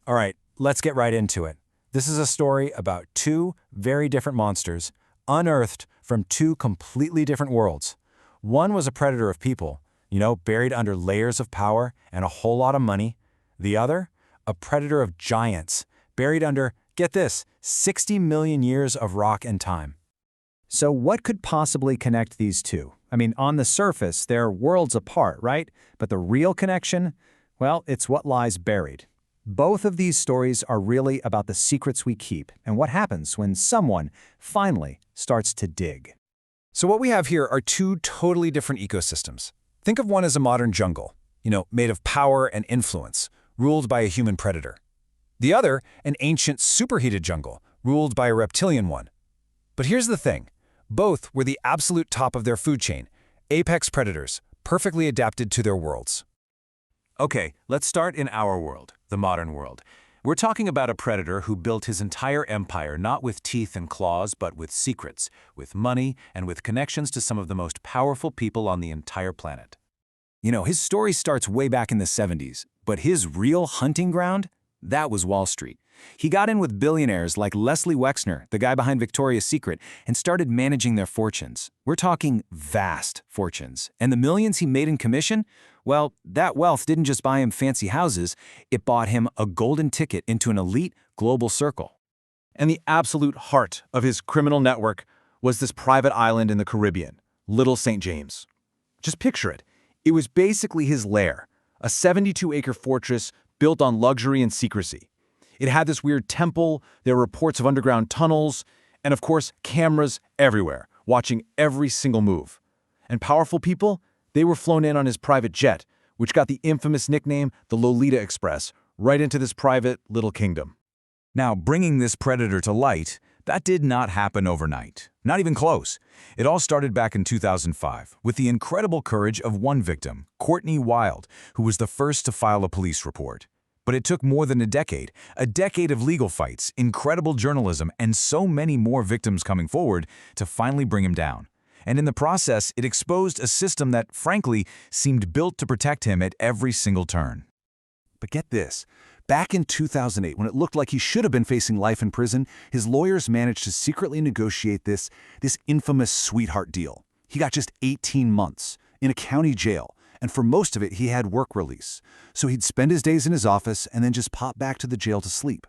All right, let's get right into it. This is a story about two very different monsters, unearthed from two completely different worlds. One was a predator of people, buried under layers of power and a whole lot of money. The other, a predator of giants, buried under, get this, 60 million years of rock and time. So what could possibly connect these two? I mean, on the surface, they're worlds apart, right? But the real connection? Well, it's what lies buried. Both of these stories are really about the secrets we keep and what happens when someone finally starts to dig. So what we have here are two totally different ecosystems. Think of one as a modern jungle, made of power and influence, ruled by a human predator. The other, an ancient superheated jungle, ruled by a reptilian one. But here's the thing. Both were the absolute top of their food chain, apex predators, perfectly adapted to their worlds. Okay, let's start in our world, the modern world. We're talking about a predator who built his entire empire not with teeth and claws, but with secrets, with money, and with connections to some of the most powerful people on the entire planet. His story starts way back in the 70s, but his real hunting ground? That was Wall Street. He got in with billionaires like Leslie Wexner, the guy behind Victoria's Secret, and started managing their fortunes. We're talking vast fortunes. And the millions he made in commission? Well, that wealth didn't just buy him fancy houses, it bought him a golden ticket into an elite global circle. And the absolute heart of his criminal network was this private island in the Caribbean, Little St. James. Just picture it. It was basically his lair, a 72-acre fortress built on luxury and secrecy. It had this weird temple, there were reports of underground tunnels, and of course, cameras everywhere, watching every single move. And powerful people, they were flown in on his private jet, which got the infamous nickname the Lolita Express, right into this private little kingdom. Now, bringing this predator to light, that did not happen overnight. Not even close. It all started back in 2005 with the incredible courage of one victim, Courtney Wild, who was the first to file a police report. But it took more than a decade of legal fights, incredible journalism, and so many more victims coming forward to finally bring him down. And in the process, it exposed a system that, frankly, seemed built to protect him at every single turn. But get this. Back in 2008, when it looked like he should have been facing life in prison, his lawyers managed to secretly negotiate this infamous sweetheart deal. He got just 18 months in a county jail. And for most of it, he had work release. So he'd spend his days in his office and then just pop back to the jail to sleep.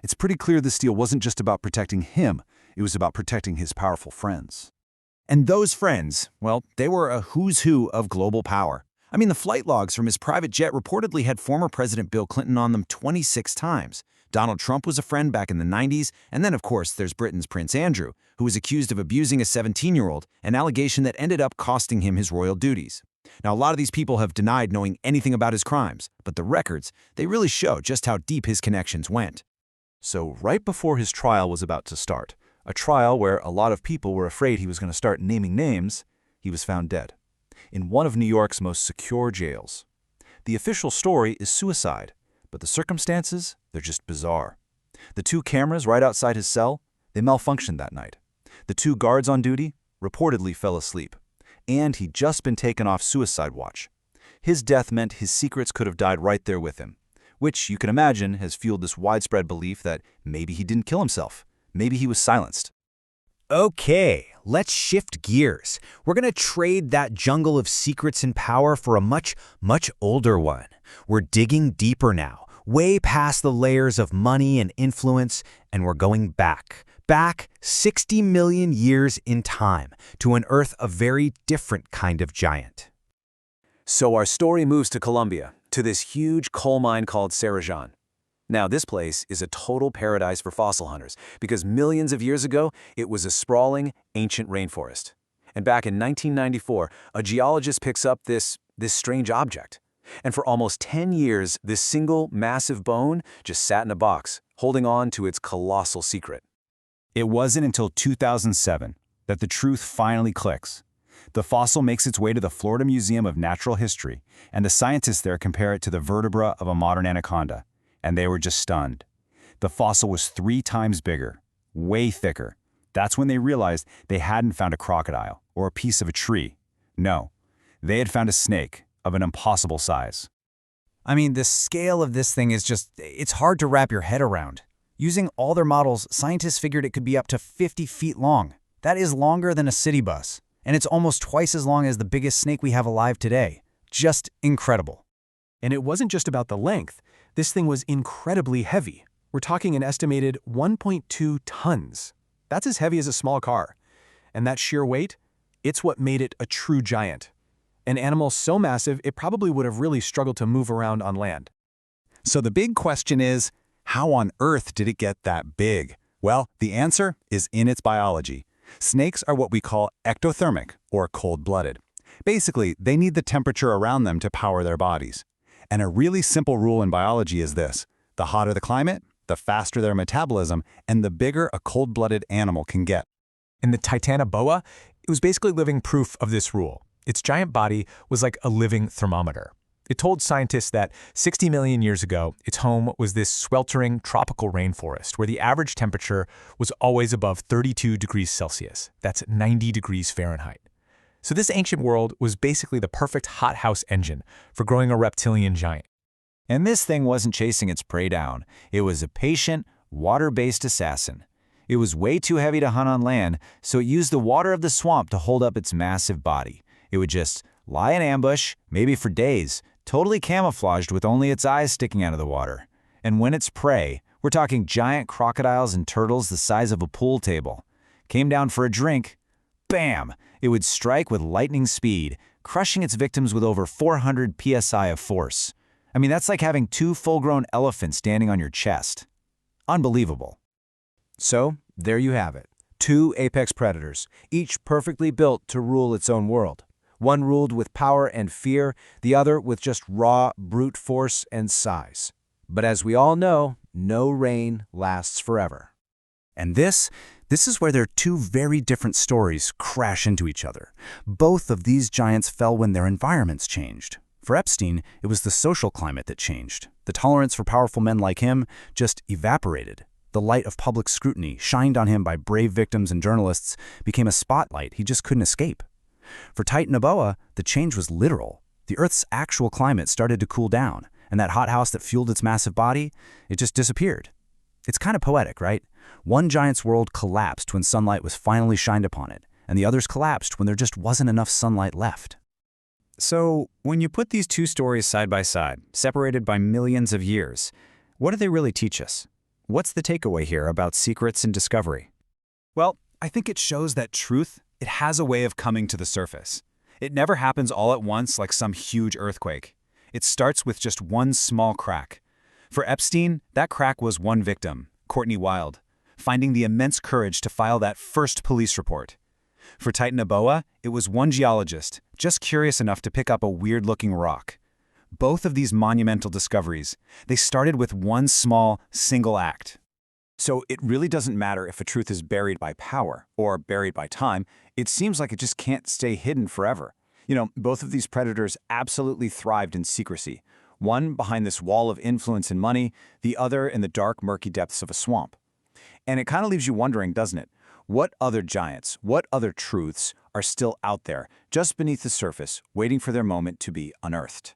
It's pretty clear this deal wasn't just about protecting him, it was about protecting his powerful friends. And those friends, well, they were a who's who of global power. I mean, the flight logs from his private jet reportedly had former President Bill Clinton on them 26 times. Donald Trump was a friend back in the 90s, and then, of course, there's Britain's Prince Andrew, who was accused of abusing a 17-year-old, an allegation that ended up costing him his royal duties. Now, a lot of these people have denied knowing anything about his crimes, but the records, they really show just how deep his connections went. So right before his trial was about to start, a trial where a lot of people were afraid he was going to start naming names, he was found dead in one of New York's most secure jails. The official story is suicide, but the circumstances, they're just bizarre. The two cameras right outside his cell, they malfunctioned that night. The two guards on duty reportedly fell asleep. And he'd just been taken off suicide watch. His death meant his secrets could have died right there with him, which you can imagine has fueled this widespread belief that maybe he didn't kill himself. Maybe he was silenced. Okay, let's shift gears. We're going to trade that jungle of secrets and power for a much, much older one. We're digging deeper now, way past the layers of money and influence, and we're going back 60 million years in time to unearth a very different kind of giant. So our story moves to Colombia, to this huge coal mine called Cerrejón. Now, this place is a total paradise for fossil hunters because millions of years ago, it was a sprawling, ancient rainforest. And back in 1994, a geologist picks up this strange object. And for almost 10 years, this single, massive bone just sat in a box, holding on to its colossal secret. It wasn't until 2007 that the truth finally clicks. The fossil makes its way to the Florida Museum of Natural History, and the scientists there compare it to the vertebra of a modern anaconda, and they were just stunned. The fossil was 3 times bigger, way thicker. That's when they realized they hadn't found a crocodile or a piece of a tree. No, they had found a snake of an impossible size. I mean, the scale of this thing is it's hard to wrap your head around. Using all their models, scientists figured it could be up to 50 feet long. That is longer than a city bus, and it's almost twice as long as the biggest snake we have alive today. Just incredible. And it wasn't just about the length. This thing was incredibly heavy. We're talking an estimated 1.2 tons. That's as heavy as a small car. And that sheer weight, it's what made it a true giant. An animal so massive, it probably would have really struggled to move around on land. So the big question is, how on earth did it get that big? Well, the answer is in its biology. Snakes are what we call ectothermic, or cold-blooded. Basically, they need the temperature around them to power their bodies. And a really simple rule in biology is this: the hotter the climate, the faster their metabolism, and the bigger a cold-blooded animal can get. In the Titanoboa, it was basically living proof of this rule. Its giant body was like a living thermometer. It told scientists that 60 million years ago, its home was this sweltering tropical rainforest where the average temperature was always above 32 degrees Celsius. That's 90 degrees Fahrenheit. So this ancient world was basically the perfect hothouse engine for growing a reptilian giant. And this thing wasn't chasing its prey down. It was a patient, water-based assassin. It was way too heavy to hunt on land, so it used the water of the swamp to hold up its massive body. It would just lie in ambush, maybe for days, totally camouflaged with only its eyes sticking out of the water. And when its prey, we're talking giant crocodiles and turtles the size of a pool table, came down for a drink, bam! It would strike with lightning speed, crushing its victims with over 400 psi of force. I mean, that's like having two full-grown elephants standing on your chest. Unbelievable. So, there you have it. Two apex predators, each perfectly built to rule its own world. One ruled with power and fear, the other with just raw, brute force and size. But as we all know, no reign lasts forever. And this is where their two very different stories crash into each other. Both of these giants fell when their environments changed. For Epstein, it was the social climate that changed. The tolerance for powerful men like him just evaporated. The light of public scrutiny, shined on him by brave victims and journalists, became a spotlight he just couldn't escape. For Titanoboa, the change was literal. The Earth's actual climate started to cool down, and that hothouse that fueled its massive body, it just disappeared. It's kind of poetic, right? One giant's world collapsed when sunlight was finally shined upon it, and the others collapsed when there just wasn't enough sunlight left. So, when you put these two stories side by side, separated by millions of years, what do they really teach us? What's the takeaway here about secrets and discovery? Well, I think it shows that truth, it has a way of coming to the surface. It never happens all at once like some huge earthquake. It starts with just one small crack. For Epstein, that crack was one victim, Courtney Wild, finding the immense courage to file that first police report. For Titanoboa, it was one geologist, just curious enough to pick up a weird-looking rock. Both of these monumental discoveries, they started with one small, single act. So it really doesn't matter if a truth is buried by power or buried by time. It seems like it just can't stay hidden forever. You know, both of these predators absolutely thrived in secrecy. One behind this wall of influence and money, the other in the dark, murky depths of a swamp. And it kind of leaves you wondering, doesn't it? What other giants, what other truths are still out there, just beneath the surface, waiting for their moment to be unearthed?